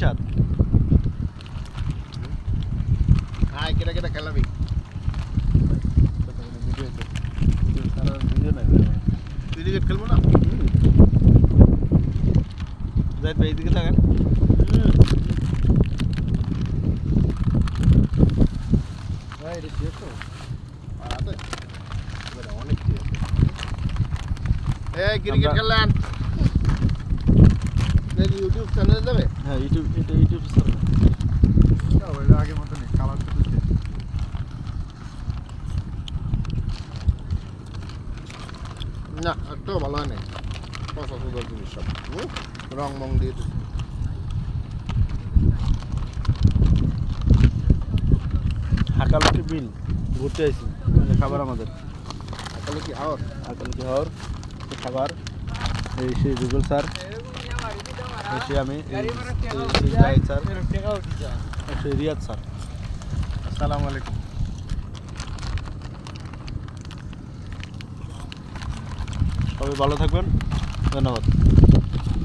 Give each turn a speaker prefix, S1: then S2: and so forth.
S1: স্বাদ।
S2: হ্যাঁ কেটা কেটা খেলাবি
S1: ভিডিও নাই
S2: তুই ক্রিকেট খেলবো না
S1: যাই ভাই এদিকে থাকেন।
S2: ভাই এটা কি তো আরে বড় অনেক কি আছে এই ক্রিকেট খেললেন এই ইউটিউব চ্যানেলে যাবে
S1: হ্যাঁ ইউটিউব, এটা ইউটিউব চ্যানেল।
S2: ওইটা আগের মতো নেই কালার দিতে না একটাও ভালো হয় নাই পছন্দ জিনিস সব রং মং দিয়ে দিচ্ছে
S1: হাকালুকি বিল ঘুরতে আইছি, খাবার আমাদের
S2: তাহলে কি হাওর
S1: হাকালুকি হাওর খাবার। এই সে গুগল স্যার, এসে আমি জাহিদ স্যার, সে রিয়াদ স্যার।
S2: আসসালামু আলাইকুম
S1: সবাই ভালো থাকবেন, ধন্যবাদ।